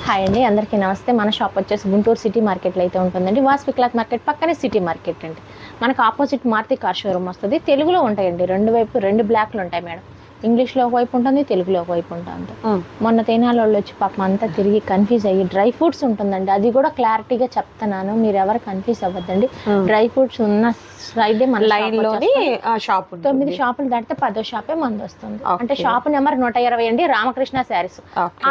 Hi అండి, అందరికీ నమస్తే. మన షాప్ వచ్చేసి గుంటూరు సిటీ మార్కెట్లో అయితే ఉంటుందండి. వాస్వి క్లాత్ మార్కెట్ పక్కనే సిటీ మార్కెట్ అండి. మనకు ఆపోజిట్ మారుతి కార్ షోరూమ్ వస్తుంది. తెలుగులో ఉంటాయండి, రెండు బ్లాక్లు ఉంటాయి మేడం. ఇంగ్లీష్లో ఒకవైపు ఉంటుంది, తెలుగులో ఒకవైపు ఉంటుంది. మొన్న తేనాల వాళ్ళు వచ్చి పాపం అంతా తిరిగి కన్ఫ్యూజ్ అయ్యి డ్రై ఫ్రూట్స్ ఉంటుందండి, అది కూడా క్లారిటీగా చెప్తున్నాను, మీరు ఎవరు కన్ఫ్యూజ్ అవ్వద్దండి. డ్రై ఫ్రూట్స్ ఉన్న సైడే మన లైన్లోని షాప్ 9 షాపులు దాటితే 10వ షాపే మంది వస్తుంది. అంటే షాప్ నెంబర్ 120 అండి, Ramakrishna saris.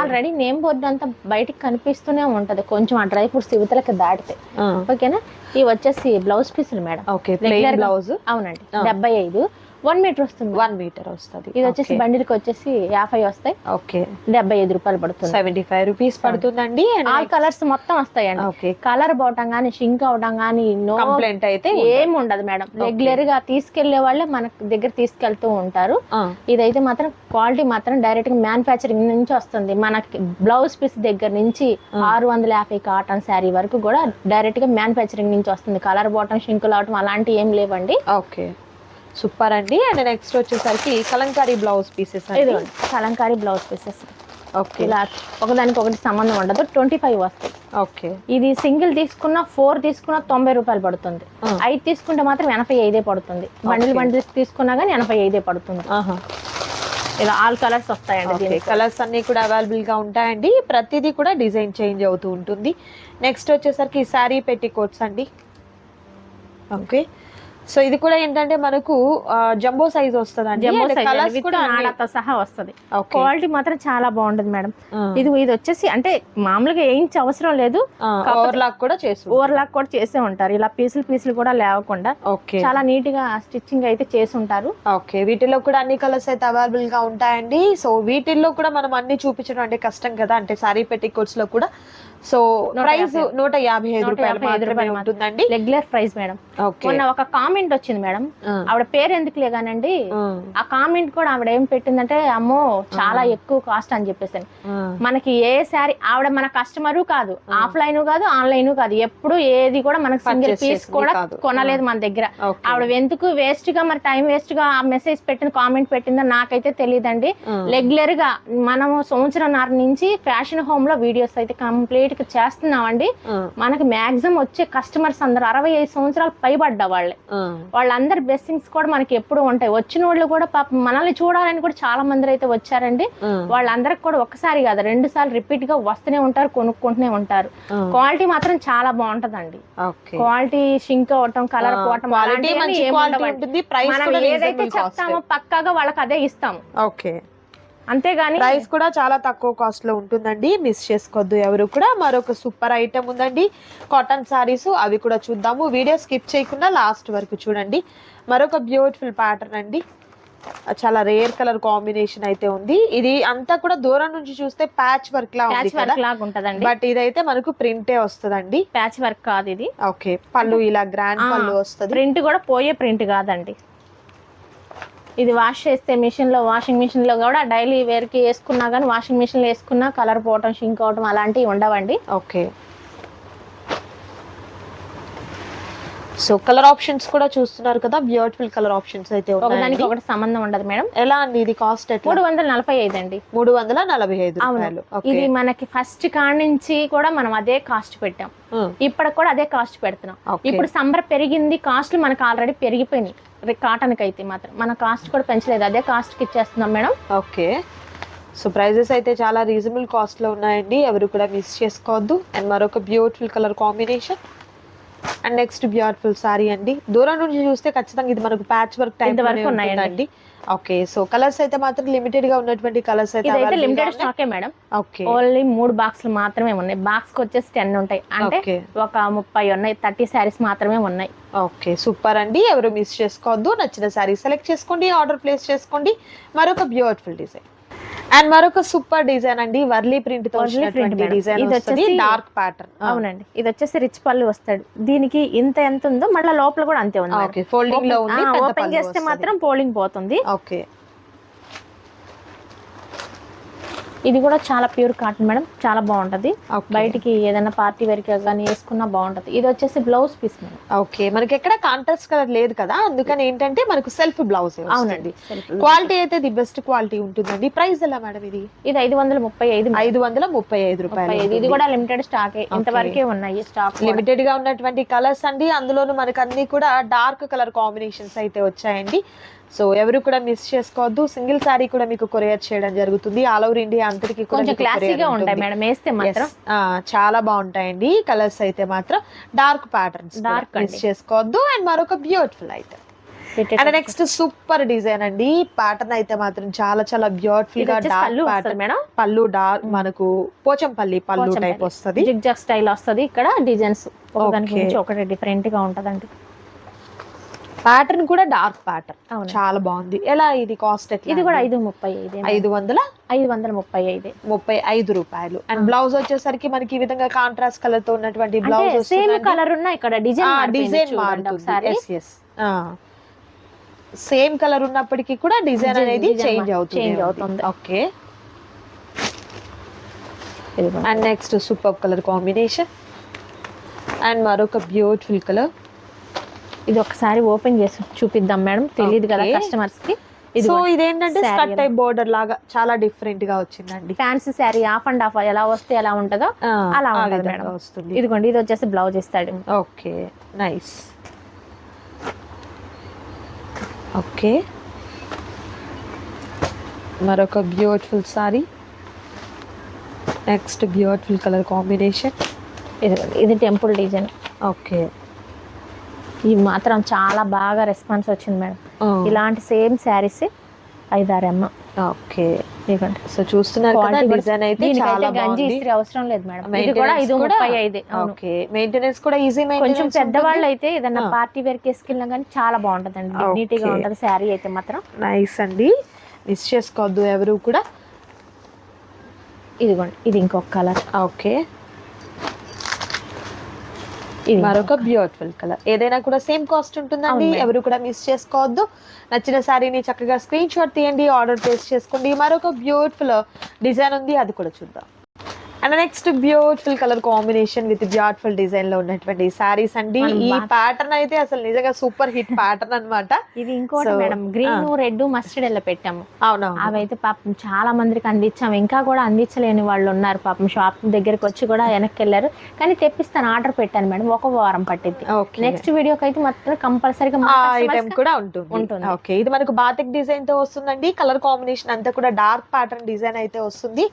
Already name board అంతా బయటికి కనిపిస్తూనే ఉంటది, కొంచెం ఆ డ్రై ఫ్రూట్స్ యువతలకి దాటితే. ఓకేనా. ఇవి వచ్చేసి బ్లౌజ్ పీసులు మేడం. బ్లౌజ్ అవునండి, 75 1 మీటర్ వస్తుంది. 1 మీటర్ వస్తుంది. ఇది వచ్చేసి బండిల్కి వచ్చేసి 50 వస్తాయి. ఓకే, 75 రూపాయలు పడుతుంది. 75 రూపీస్ పడుతుందండి. ఆల్ కలర్స్ మొత్తం వస్తాయండి. ఓకే, కలర్ పోవటం కానీ షింక్ అవడం కానీ నో కంప్లైంట్ అయితే ఏమి ఉండదు మేడం. రెగ్యులర్ గా తీసుకెళ్లే వాళ్ళే మన దగ్గర తీసుకెళ్తూ ఉంటారు. ఇదైతే మాత్రం క్వాలిటీ మాత్రం డైరెక్ట్ గా మ్యానుఫ్యాక్చరింగ్ నుంచి వస్తుంది. మనకి బ్లౌజ్ పీస్ దగ్గర నుంచి 650 కాటన్ శారీ వరకు కూడా డైరెక్ట్ గా మ్యానుఫ్యాక్చరింగ్ నుంచి వస్తుంది. కలర్ పోవటం షింకులు అవటం అలాంటివి ఏం లేవండి. ఓకే, సూపర్ అండి. అండ్ నెక్స్ట్ వచ్చేసరికి Kalamkari blouse pieces. Kalamkari blouse pieces. Okay, ఇలా ఒకదానికి ఒకటి సంబంధం ఉండదు. 25 వస్తాయి. ఓకే, ఇది సింగిల్ తీసుకున్న 4 తీసుకున్న 90 రూపాయలు పడుతుంది. 5 తీసుకుంటే మాత్రం 85 పడుతుంది. బండిల్స్ తీసుకున్నా కానీ 85 పడుతుంది. ఇలా ఆల్ కలర్స్ వస్తాయండి. కలర్స్ అన్ని కూడా అవైలబుల్ గా ఉంటాయండి. ప్రతిదీ కూడా డిజైన్ చేంజ్ అవుతూ ఉంటుంది. నెక్స్ట్ వచ్చేసరికి శారీ పెట్టి కోట్స్ అండి. ఓకే, సో ఇది కూడా ఏంటంటే మనకు జంబో సైజ్ వస్తుంది. సహా వస్తుంది. క్వాలిటీ మాత్రం చాలా బాగుంటుంది మేడం. ఇది వచ్చేసి అంటే మామూలుగా వేయించే అవసరం లేదు, ఓవర్లాక్ కూడా చేసే ఉంటారు. ఇలా పీసులు కూడా లేవకుండా చాలా నీట్ గా స్టిచ్చింగ్ అయితే చేసి ఉంటారు. ఓకే, వీటిలో కూడా అన్ని కలర్స్ అయితే అవైలబుల్ గా ఉంటాయండి. సో వీటిల్లో కూడా మనం అన్ని చూపించడం అంటే కష్టం కదా, అంటే సారీ పెట్టికోట్స్ లో కూడా. సో ప్రైస్ 155 రూపాయలు ఉంటుందండి, రెగ్యులర్ ప్రైస్ మేడం. మొన్న ఒక కామెంట్ వచ్చింది మేడం, ఆవిడ పేరు ఎందుకు లేగానండి, ఆ కామెంట్ కూడా ఆవిడ ఏం పెట్టిందంటే, అమ్మో చాలా ఎక్కువ కాస్ట్ అని చెప్పేసి. మనకి ఏ శారీ ఆవిడ మన కస్టమరు కాదు, ఆఫ్లైన్ కాదు ఆన్లైన్ కాదు, ఎప్పుడు ఏది కూడా మనకు సింగిల్ పీస్ కూడా కొనలేదు మన దగ్గర. ఆవిడ ఎందుకు వేస్ట్ గా మరి టైం వేస్ట్ గా ఆ మెసేజ్ పెట్టిన కామెంట్ పెట్టిందో నాకైతే తెలియదండి. రెగ్యులర్ గా మనము సంవత్సరంన్నర నుంచి ఫ్యాషన్ హోమ్ లో వీడియోస్ అయితే కంప్లీట్ చేస్తున్నామండి. మనకి మాక్సిమం వచ్చే కస్టమర్స్ అందరు 65 సంవత్సరాలు పైబడ్డ వాళ్ళందరి బ్లెస్సింగ్స్ కూడా మనకి ఎప్పుడు ఉంటాయి. వచ్చిన వాళ్ళు కూడా పాపం మనల్ని చూడాలని కూడా చాలా మంది అయితే వచ్చారండి. వాళ్ళందరికి కూడా ఒకసారి కాదు 2 సార్లు రిపీట్ గా వస్తూనే ఉంటారు, కొనుక్కుంటూనే ఉంటారు. క్వాలిటీ మాత్రం చాలా బాగుంటదండి. క్వాలిటీ షింక్ అవటం, కలర్ పోవటం మనం ఏదైతే చెప్తామో పక్కాగా వాళ్ళకి అదే ఇస్తాము. ఓకే, అంతేగాని ప్రైస్ కూడా చాలా తక్కువ కాస్ట్ లో ఉంటుందండి, మిస్ చేసుకోవద్దు ఎవరు కూడా. మరొక సూపర్ ఐటమ్ ఉందండి, కాటన్ సారీస్. అవి కూడా చూద్దాము, వీడియో స్కిప్ చేయకుండా లాస్ట్ వరకు చూడండి. మరొక బ్యూటిఫుల్ ప్యాటర్న్ అండి, చాలా రేర్ కలర్ కాంబినేషన్ అయితే ఉంది. ఇది అంతా కూడా దూరం నుంచి చూస్తే ప్యాచ్ వర్క్ లా ఉంటదండి, బట్ ఇదైతే మనకు ప్రింటే వస్తుందండి, ప్యాచ్ వర్క్ కాదు ఇది. ఓకే, పళ్ళు ఇలా గ్రాండ్ పళ్ళు వస్తుంది. ప్రింట్ కూడా పోయే ప్రింట్ కాదండి. ఇది వాష్ చేస్తే వాషింగ్ మిషన్ లో కూడా డైలీ వేర్ కి వేసుకున్నా కానీ వాషింగ్ మిషన్ లో వేసుకున్నా కలర్ పోవటం, షింక్ అవటం అలాంటివి ఉండవండి. ఓకే, సో కలర్ ఆప్షన్స్ కూడా చూస్తున్నారు కదా, బ్యూటిఫుల్ కలర్ ఆప్షన్స్ అయితే ఒకదానికి ఒకటి సంబంధం ఉండదు మేడం. ఎలా అండి ఇది కాస్ట్? 345 అండి. 345. ఇది మనకి ఫస్ట్ కాడ నుంచి కూడా మనం అదే కాస్ట్ పెట్టాం, ఇప్పటికి కూడా అదే కాస్ట్ పెడుతున్నాం. ఇప్పుడు సంబర్ పెరిగింది, కాస్ట్లు మనకు ఆల్రెడీ పెరిగిపోయినాయి. కాటన్ కి అయితే మాత్రం మన కాస్ట్ కూడా పెంచలేదు, అదే కాస్ట్ కి ఇచ్చేస్తున్నాం మేడం. ఓకే, సో ప్రైజెస్ అయితే చాలా రీజనబుల్ కాస్ట్ లో ఉన్నాయండి, ఎవరు కూడా మిస్ చేసుకోవద్దు. అండ్ మరొక beautiful colour combination. And next beautiful sorry అండి. దూరం నుంచి చూస్తే ఖచ్చితంగా ఇది మనకు ప్యాచ్ వర్క్ టైప్ వరకు ఉన్నాయండి. ఓకే, సో కలర్స్ అయితే మాత్రం లిమిటెడ్ గా ఉన్నటువంటి కలర్స్ అయితే లిమిటెడ్ స్టాకే మేడం. ఓకే, ఓన్లీ 3 బాక్సులు మాత్రమే ఉన్నాయి. బాక్స్ కి వచ్చేసి 10 ఉంటాయి, అంటే ఒక 30 ఉన్నాయి. 30 శారీస్ మాత్రమే ఉన్నాయి. ఓకే, సూపర్ అండి, ఎవరు మిస్ చేసుకోవద్దు. నచ్చిన శారీ సెలెక్ట్ చేసుకోండి, ఆర్డర్ ప్లేస్ చేసుకోండి. మరొక బ్యూటిఫుల్ డిజైన్ అండ్ మరొక సూపర్ డిజైన్ అండి, వర్లీ ప్రింట్ తో డిజైన్ వస్తుంది, డార్క్ ప్యాటర్న్. అవునండి, ఇది వచ్చేసి రిచ్ పళ్ళు వస్తాడు. దీనికి ఎంత ఉందో మళ్ళీ లోపల కూడా అంతే ఉంది. ఓకే, ఫోల్డింగ్ లో ఉంది, ఓపెన్ చేస్తే మాత్రం ఫోల్డింగ్ పోతుంది. ఓకే, ఇది కూడా చాలా ప్యూర్ కాటన్ మేడం, చాలా బాగుంటది. Okay. బయటికి ఏదైనా పార్టీ వేర్ కానీ వేసుకున్నా బాగుంటది. ఇది వచ్చేసి బ్లౌజ్ పీస్ మేడం. ఓకే, మనకి ఎక్కడ కాంట్రాస్ట్ కలర్ లేదు కదా, అందుకని ఏంటంటే మనకు సెల్ఫ్ బ్లౌజ్. అవునండి. క్వాలిటీ అయితే ది బెస్ట్ క్వాలిటీ ఉంటుందండి. ప్రైస్ ఎలా మేడం ఇది? ఇది 535. 535 రూపాయలు. ఇది కూడా లిమిటెడ్ స్టాక్, ఇంతవరకే ఉన్నాయి స్టాక్. లిమిటెడ్ గా ఉన్నటువంటి కలర్స్ అండి, అందులోనూ మనకు అన్ని కూడా డార్క్ కలర్ కాంబినేషన్స్ అయితే వచ్చాయండి. సో ఎవరు కూడా మిస్ చేసుకోవద్దు. సింగిల్ సారీ కూడా మీకు కొరియర్ చేయడం జరుగుతుంది. ఆల్ ఓవర్ ఇండియా అంతటికి కొంచెం క్లాసీగా ఉంటాయి మేడం, వేస్తే మాత్రం చాలా బాగుంటాయండి. కలర్స్ అయితే మాత్రం డార్క్ ప్యాటర్న్స్, మిస్ చేసుకోవద్దు. అండ్ మరొక beautiful item. And next super design అండి. ప్యాటర్న్ అయితే మాత్రం చాలా చాలా బ్యూటిఫుల్ గా డార్క్ ప్యాటర్న్ మేడం. పళ్ళు డార్క్ మనకు పోచంపల్లి పళ్ళు టైప్ వస్తది. జిగ్జాగ్ స్టైల్ వస్తది. ఇక్కడ డిజైన్స్ ఒకదానికి మించి ఒకటి డిఫరెంట్ గా ఉంటదండి. ప్యాటర్న్ కూడా డార్క్ ప్యాటర్న్, చాలా బాగుంది. ఎలా ఇది కాస్ట్? ఇది కూడా 535. 535 రూపాయలు. అండ్ బ్లౌజ్ వచ్చేసరికి మనకి ఈ విధంగా కాంట్రాస్ట్ కలర్ తో ఉన్నటువంటి బ్లౌజ్, సేమ్ కలర్ ఉన్న ఇక్కడ డిజైన్ మారుతుంది. సేమ్ కలర్ ఉన్నప్పటికీ కూడా డిజైన్ అనేది చేంజ్ అవుతుంది. Okay. And next super colour combination and మరొక బ్యూటిఫుల్ కలర్. ఇది ఒకసారి ఓపెన్ చేసి చూపిద్దాం మేడం, తెలియదు కదా కస్టమర్స్ కి. సో ఇదేంటంటే స్కర్ట్ టైప్ బోర్డర్ లాగా చాలా డిఫరెంట్ గా వచ్చిందండి. Fancy sari of and of ఎలా వస్తే ఎలా ఉంటుందో అలా ఉంటుంది మేడం. వస్తుంది. ఇదిగోండి, ఇది వచ్చేసి బ్లౌజ్ ఇస్తాడు. Okay, nice. ఓకే, మరొక beautiful sorry. Next beautiful colour combination. ఇదిగోండి, ఇది టెంపుల్ డిజైన్. ఓకే, ఇవి మాత్రం చాలా బాగా రెస్పాన్స్ వచ్చింది మేడం. ఇలాంటి సేమ్ శారీస్ 5-6 అమ్మ. ఓకే, ఇదిగోండి. సో చూస్తున్నారు కదా, డిజైన్ అయితే చాలా గంజి ఇస్త్రీ అవసరం లేదు మేడం. ఇది కూడా 535. ఓకే, మెయింటెనెన్స్ కూడా ఈజీ. కొంచెం పెద్దవాళ్ళు అయితే ఏదైనా పార్టీ వేర్ కేసుకెళ్ళినా కానీ చాలా బాగుంటదండి, నీట్ గా ఉంటది శారీ అయితే మాత్రం. నైస్ అండి, మిస్ చేసుకోవద్దు ఎవరు కూడా. ఇదిగోండి, ఇది ఇంకొక కలర్. ఓకే, మరొక బ్యూటిఫుల్ కలర్. ఏదైనా కూడా సేమ్ కాస్ట్ ఉంటుందండి, ఎవరు కూడా మిస్ చేసుకోవద్దు. నచ్చిన శారీని చక్కగా స్క్రీన్ షాట్ తీయండి, ఆర్డర్ ప్లేస్ చేసుకోండి. మరొక బ్యూటిఫుల్ డిజైన్ ఉంది, అది కూడా చూద్దాం. And next beautiful colour combination with beautiful design లో ఉన్నటువంటి సారీస్ అండి. ఈ ప్యాటర్న్ అయితే అసలు నిజంగా సూపర్ హిట్ ప్యాటర్న్ అన్నమాట. ఇది ఇంకోటి madam, green red mustard yellow పెట్టాము. అవును, అవైతే పాపం చాలా మందికి అందించాము. ఇంకా కూడా అందించలేని వాళ్ళు ఉన్నారు పాపం. షాప్ దగ్గరికి వచ్చి కూడా వెనక్కి వెళ్ళారు, కానీ తెప్పిస్తాను ఆర్డర్ పెట్టాను మేడం. ఒక వారం పట్టింది. నెక్స్ట్ వీడియోకి అయితే మాత్రం కంపల్సరీగా ఐటమ్ కూడా ఉంటుంది. ఓకే, ఇది మనకు బాతిక్ డిజైన్ తో వస్తుందండి. కలర్ కాంబినేషన్ అంతా కూడా డార్క్ ప్యాటర్న్ డిజైన్ అయితే వస్తుంది.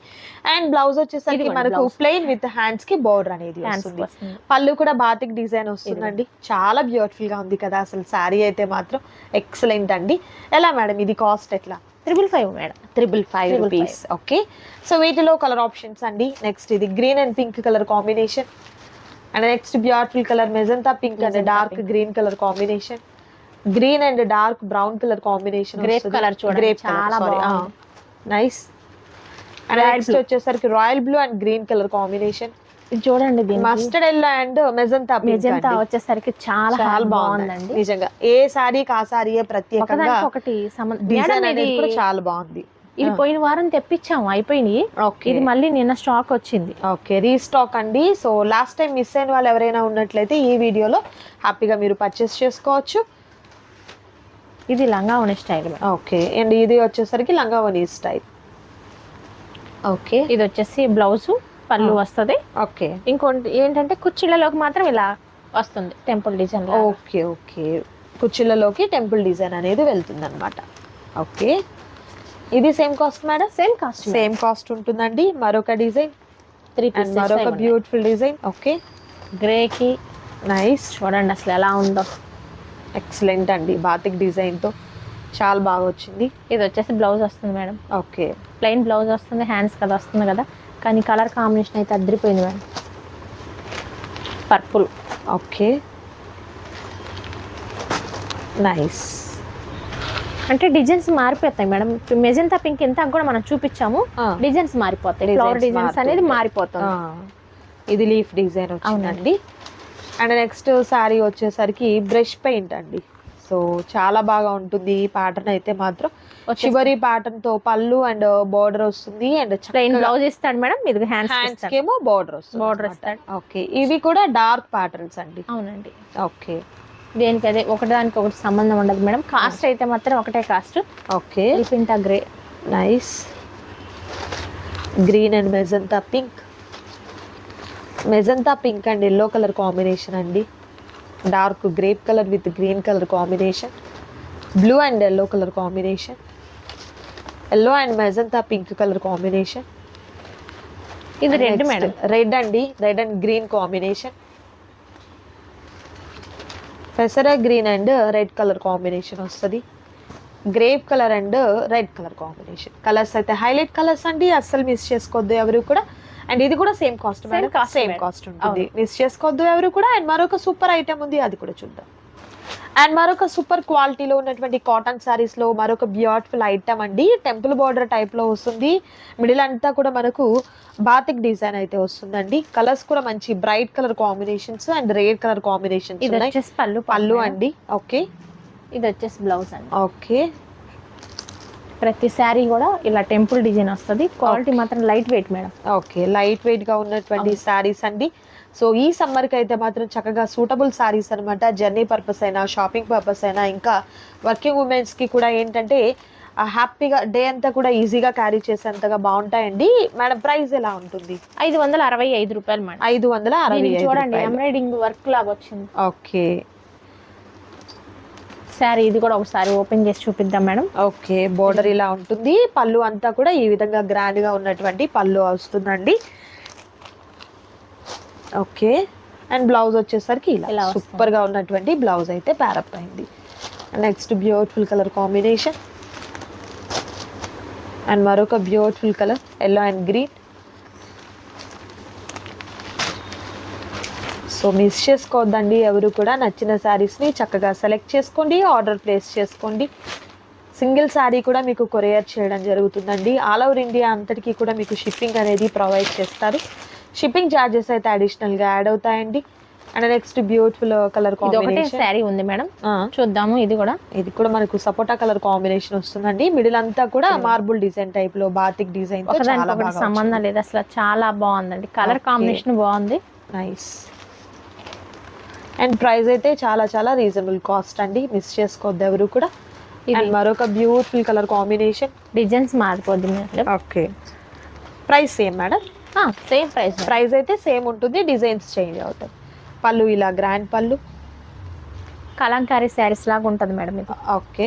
అండ్ బ్లౌజ్ వచ్చేసరికి మనకు ప్లెయిన్ విత్ హ్యాండ్స్ కి బోర్డర్ అనేది వస్తుంది. పళ్ళు కూడా బాతిక్ డిజైన్ వస్తుందండి. చాలా బ్యూటిఫుల్ గా ఉంది కదా అసలు. శారీ అయితే మాత్రం ఎక్సలెంట్ అండి. ఎలా మేడం ఇది కాస్ట్ ఎట్లా? 555 మేడం. 555 రూపీస్. ఓకే, సో వీటిలో కలర్ ఆప్షన్స్ అండి. నెక్స్ట్ ఇది green and pink colour combination. And next beautiful colour magenta pink and dark green colour combination. Green and dark brown colour combination. Grape colour చూడండి, చాలా బాగుంది. Nice. And next వచ్చేసరికి royal blue and green colour combination. ఇది చూడండి, mustard yellow and magenta వచ్చేసరికి చాలా బాగుందండి. నిజంగా ఏ సారీకి ఆ సారీయే ప్రత్యేకంగా ఒకటి డిజైన్ అనేది కూడా చాలా బాగుంది. ఇది పోయిన వారం తెప్పించాము, అయిపోయినాయి. ఇది మళ్ళీ నిన్న స్టాక్ వచ్చింది. ఓకే, రీస్టాక్ అండి. సో లాస్ట్ టైం మిస్ అయిన వాళ్ళు ఎవరైనా ఉన్నట్లయితే ఈ వీడియోలో హ్యాపీగా మీరు పర్చేస్ చేసుకోవచ్చు. ఇది లంగావోని స్టైల్. ఓకే, అండ్ ఇది వచ్చేసరికి లంగావోని స్టైల్. ఓకే, ఇది వచ్చేసి బ్లౌజ్ పళ్ళు వస్తుంది. ఓకే, ఇంకోటి ఏంటంటే కుర్చీలలోకి మాత్రం ఇలా వస్తుంది టెంపుల్ డిజైన్. ఓకే ఓకే, కుర్చీలలోకి టెంపుల్ డిజైన్ అనేది వెళ్తుంది అనమాట. ఓకే, ఇది same cost madam? Same cost ఉంటుందండి. మరొక డిజైన్ 3 pieces, మరొక బ్యూటిఫుల్ డిజైన్. ఓకే, గ్రే కి నైస్. చూడండి అసలు ఎలా ఉందో, ఎక్సలెంట్ అండి. బాతిక్ డిజైన్ తో చాలా బాగా వచ్చింది. ఇది వచ్చేసి బ్లౌజ్ వస్తుంది మేడం. ఓకే, ప్లెయిన్ బ్లౌజ్ వస్తుంది, హ్యాండ్స్ కదా వస్తుంది కదా, కానీ కలర్ కాంబినేషన్ అయితే అదిరిపోయింది మేడం. పర్పుల్. Okay, nice. అంటే డిజైన్స్ మారిపోతాయి మేడం. మెజంతా పింక్ ఇంత కూడా మనం చూపించాము, డిజైన్స్ మారిపోతాయి. ఫ్లవర్ డిజైన్స్ అనేది మారిపోతుంది. ఇది లీఫ్ డిజైన్ వచ్చిందండి. అండ్ నెక్స్ట్ శారీ వచ్చేసరికి బ్రష్ పెయింట్ అండి. సో చాలా బాగా ఉంటుంది ఈ ప్యాటర్న్ అయితే మాత్రం. చివరి ప్యాటర్న్ తో పళ్ళు అండ్ బోర్డర్ వస్తుంది అండ్ ప్లెయిన్ బ్లౌజ్ ఇస్తాడు మేడం. ఇది హ్యాండ్స్ కేమో బోర్డర్ వస్తుంది. బోర్డర్ ఇస్తాడు. ఓకే, ఇవి కూడా డార్క్ ప్యాటర్న్స్ అండి. అవునండి. ఓకే, దేనికి అదే ఒకదానికి ఒకటి సంబంధం ఉండదు మేడం. కాస్ట్ అయితే మాత్రం ఒకటే cost. Okay, elephant grey, nice. Green and magenta pink. Magenta pink and yellow colour combination అండి. Dark grape colour with green colour combination. Blue and yellow colour combination. Yellow and magenta pink colour combination. ఇది red madam. Red అండి, red and green combination. పెసర green and red colour combination వస్తుంది. Grape colour and red colour combination. Colours అయితే highlight colours అండి, అస్సలు miss చేసుకోవద్దు ఎవరు కూడా. అండ్ ఇది కూడా సేమ్ కాస్ట్, సేమ్ కాస్ట్ ఉంటుంది, మిస్ చేసుకోవద్దు ఎవరు కూడా. అండ్ మరొక సూపర్ ఐటమ్ ఉంది, అది కూడా చూద్దాం. అండ్ మరొక సూపర్ క్వాలిటీలో ఉన్నటువంటి కాటన్ శారీస్ లో మరొక బ్యూటిఫుల్ ఐటమ్ అండి. టెంపుల్ బార్డర్ టైప్ లో వస్తుంది. మిడిల్ అంతా కూడా మనకు బాతిక్ డిజైన్ అయితే వస్తుందండి. కలర్స్ కూడా మంచి bright colour combinations and rare colour combinations. ఇది వచ్చేసి పళ్ళు అండి. ఓకే, ఇది వచ్చేసి బ్లౌజ్ అండి. ఓకే, ప్రతి శారీ కూడా ఇలా టెంపుల్ డిజైన్ వస్తుంది. క్వాలిటీ మాత్రం light weight madam. Okay, light weight గా ఉన్నటువంటి శారీస్ అండి. సో ఈ సమ్మర్ కి అయితే మాత్రం చక్కగా సూటబుల్ శారీస్ అనమాట. జర్నీ పర్పస్ అయినా, షాపింగ్ పర్పస్ అయినా, ఇంకా వర్కింగ్ ఉమెన్స్ కి కూడా ఏంటంటే హ్యాపీగా డే అంతా కూడా ఈజీగా క్యారీ చేసేంతగా బాగుంటాయండి. మేడం ప్రైస్ ఎలా ఉంటుంది? 565 రూపాయలు మేడం. 565 చూడండి, ఎంబ్రాయిడింగ్ వర్క్ లాగా వచ్చింది. ఓకే, శారీ ఇది కూడా ఒకసారి ఓపెన్ చేసి చూపిద్దాం మేడం. ఓకే, బోర్డర్ ఇలా ఉంటుంది. పళ్ళు అంతా కూడా ఈ విధంగా గ్రాండ్ గా ఉన్నటువంటి పళ్ళు వస్తుందండి. ఓకే, అండ్ బ్లౌజ్ వచ్చేసరికి ఇలా సూపర్ గా ఉన్నటువంటి బ్లౌజ్ అయితే ప్యారప్ అయింది. Next beautiful colour combination and మరొక beautiful colour yellow and green. So miss చేసుకోవద్దండి ఎవరు కూడా. నచ్చిన శారీస్ని చక్కగా సెలెక్ట్ చేసుకోండి, ఆర్డర్ ప్లేస్ చేసుకోండి. సింగిల్ శారీ కూడా మీకు కొరియర్ చేయడం జరుగుతుందండి. ఆల్ ఓవర్ ఇండియా అంతటికీ కూడా మీకు షిప్పింగ్ అనేది ప్రొవైడ్ చేస్తారు. షిప్పింగ్ ఛార్జెస్ అయితే అడిషనల్గా యాడ్ అవుతాయండి. And next beautiful colour combination sari ఉంది మేడం, చూద్దాము. ఇది కూడా మనకు సపోటా కలర్ కాంబినేషన్ వస్తుందండి. మిడిల్ అంతా కూడా మార్బుల్ డిజైన్ టైప్ లో బాతిక్ డిజైన్ సంబంధం లేదు అసలు. చాలా బాగుందండి, కలర్ కాంబినేషన్ బాగుంది, నైస్. అండ్ ప్రైస్ అయితే చాలా చాలా రీజనబుల్ కాస్ట్ అండి, మిస్ చేసుకోవద్దు ఎవరు కూడా. అండ్ మరొక బ్యూటిఫుల్ కలర్ కాంబినేషన్. డిజైన్స్ మారిపోద్ది madam. Okay, price same madam? Same price అయితే సేమ్ ఉంటుంది, డిజైన్స్ చేంజ్ అవుతాయి. పళ్ళు ఇలా గ్రాండ్ పళ్ళు, కలంకారీ శారీస్ లాగా ఉంటుంది మేడం ఇది. ఓకే,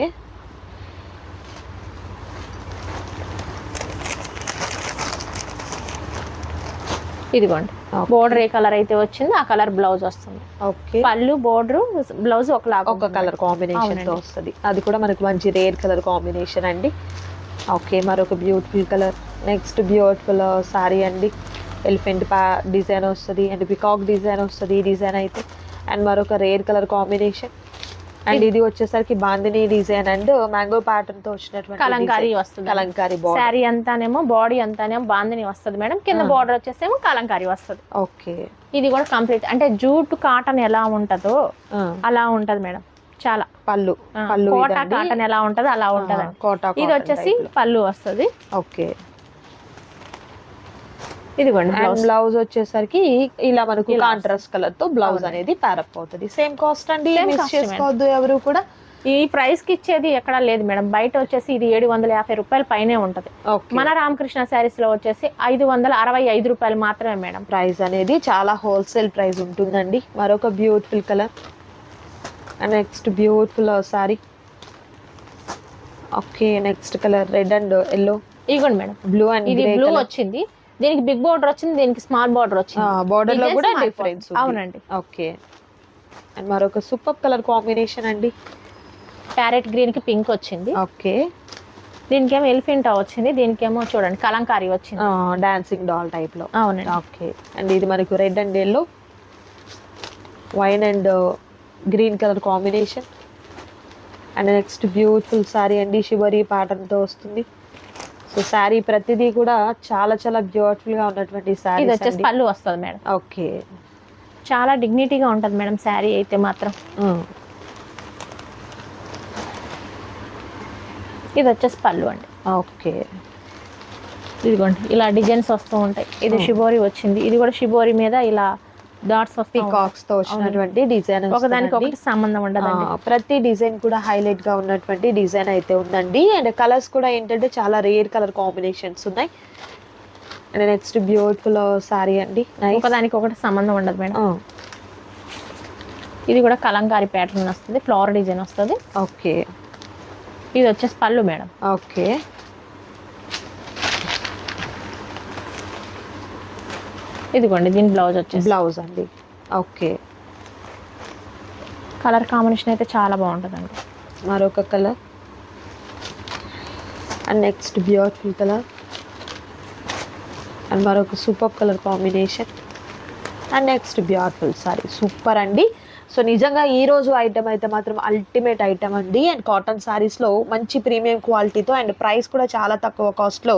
ఇదిగోండి బోర్డర్ ఏ కలర్ అయితే వచ్చిందో ఆ కలర్ బ్లౌజ్ వస్తుంది. ఓకే, పళ్ళు బోర్డర్ బ్లౌజ్ ఒక కలర్ కాంబినేషన్ తో వస్తుంది. అది కూడా మనకు మంచి రేర్ కలర్ కాంబినేషన్ అండి. ఓకే, మరొక beautiful colour. Next beautiful sorry అండి. ఎలిఫెంట్ డిజైన్ వస్తుంది అండ్ పికాక్ డిజైన్ వస్తుంది ఈ డిజైన్ అయితే. అండ్ మరొక రేర్ కలర్ కాంబినేషన్. అండ్ ఇది వచ్చేసరికి bandhani design and mango pattern తో వచ్చినటువంటి కలంకారీ వస్తుంది. కలంకారీ శారీ అంతానేమో బాడీ అంతానేమో బాందిని వస్తుంది మేడం, కింద బార్డర్ వచ్చేసేమో కలంకారీ వస్తుంది. ఓకే, ఇది కూడా కంప్లీట్ అంటే జూట్ కాటన్ ఎలా ఉంటదో అలా ఉంటది మేడం. చాలా పళ్ళు కోటా కాటన్ ఎలా ఉంటదో అలా ఉంటది. ఇది వచ్చేసి పళ్ళు వస్తుంది. ఓకే, ఇదిగోండి బ్లౌజ్ వచ్చేసరికి ఇలా మనకు కాంట్రాస్ట్ కలర్ తో బ్లౌజ్ అనేది ప్యారప్ అవుతుంది. సేమ్ కాస్ట్ అండి, మిస్ చేసుకోవద్దు ఎవరు కూడా. ఈ ప్రైస్ కి ఇచ్చేది ఎక్కడా లేదు మేడం. బయట వచ్చేసి ఇది 750 రూపాయల పైనే ఉంటది. మన రామకృష్ణ శారీస్ లో వచ్చేసి 565 రూపాయలు మాత్రమే మేడం. ప్రైస్ అనేది చాలా హోల్సేల్ ప్రైస్ ఉంటుందండి. మరొక beautiful colour and next beautiful sorry. Okay, next colour red and yellow. ఇదిగోండి మేడం, బ్లూ అండ్ ఇది బ్లూ వచ్చింది, దీనికి బిగ్ బార్డర్ వచ్చింది, దీనికి స్మాల్ బార్డర్ వచ్చింది. బార్డర్ లో కూడా డిఫరెన్స్. అవునండి. ఓకే, అండ్ మరొక సూపర్ కలర్ కాంబినేషన్ అండి. ప్యారెట్ గ్రీన్ కి పింక్ వచ్చింది. ఓకే, దీనికేమో ఎలిఫెంటా వచ్చింది, దీనికేమో చూడండి కలంకారీ వచ్చింది, డాన్సింగ్ డాల్ టైప్ లో. అవునండి. ఓకే, అండ్ ఇది మనకు red and yellow, wine and green colour combination. And next beautiful sorry అండి, షివరీ ప్యాటర్న్ తో వస్తుంది. సో శారీ ప్రతిదీ కూడా చాలా చాలా బ్యూటిఫుల్ గా ఉన్నటువంటి శారీ. ఇది వచ్చేసి పళ్ళు వస్తుంది మేడం. ఓకే, చాలా డిగ్నిటీగా ఉంటుంది మేడం శారీ అయితే మాత్రం. ఇది వచ్చేసి పళ్ళు అండి. ఓకే, ఇదిగోండి ఇలా డిజైన్స్ వస్తూ ఉంటాయి. ఇది షిబోరి వచ్చింది, ఇది కూడా షిబోరి మీద ఇలా డాట్స్ వస్తాయి. పీకాక్స్ తో వచ్చినటువంటి డిజైన్, ఒకదానికి ఒకటి సంబంధం ఉండదండి. ప్రతి డిజైన్ కూడా హైలైట్ గా ఉన్నటువంటి డిజైన్ అయితే ఉందండి. అండ్ కలర్స్ కూడా ఏంటంటే చాలా రేర్ కలర్ కాంబినేషన్స్ ఉన్నాయి. అండ్ నెక్స్ట్ బ్యూటిఫుల్ సారీ అండి, ఒకదానికి ఒకటి సంబంధం ఉండదు మేడం. ఇది కూడా కలంకారీ ప్యాటర్న్ వస్తుంది, ఫ్లవర్ డిజైన్ వస్తుంది. ఓకే, ఇది వచ్చేసి పళ్ళు మేడం. ఓకే, ఇదిగోండి దీని బ్లౌజ్ వచ్చేసి బ్లౌజ్ అండి. ఓకే, కలర్ కాంబినేషన్ అయితే చాలా బాగుంటుందండి. మరొక colour and next beautiful colour and మరొక super colour combination and next beautiful sari. Super అండి. సో నిజంగా ఈ రోజు ఐటమ్ అయితే మాత్రం అల్టిమేట్ ఐటమ్ అండి. అండ్ కాటన్ సారీస్లో మంచి ప్రీమియం క్వాలిటీతో అండ్ ప్రైస్ కూడా చాలా తక్కువ కాస్ట్లో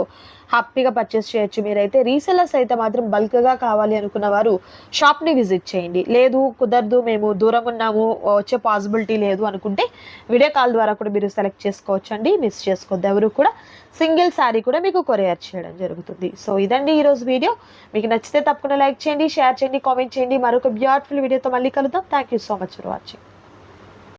హ్యాపీగా పర్చేస్ చేయొచ్చు. మీరైతే రీసెలర్స్ అయితే మాత్రం బల్క్గా కావాలి అనుకున్న వారు షాప్ని విజిట్ చేయండి. లేదు కుదరదు, మేము దూరం ఉన్నాము, వచ్చే పాసిబిలిటీ లేదు అనుకుంటే వీడియో కాల్ ద్వారా కూడా మీరు సెలెక్ట్ చేసుకోవచ్చు అండి. మిస్ చేసుకోవద్దు ఎవరు కూడా. సింగిల్ శారీ కూడా మీకు కొరియర్ చేయడం జరుగుతుంది. సో ఇదండి ఈరోజు వీడియో. మీకు నచ్చితే తప్పకుండా లైక్ చేయండి, షేర్ చేయండి, కామెంట్ చేయండి. మరొక బ్యూటిఫుల్ వీడియోతో మళ్ళీ కలుద్దాం. Thank you so much for watching.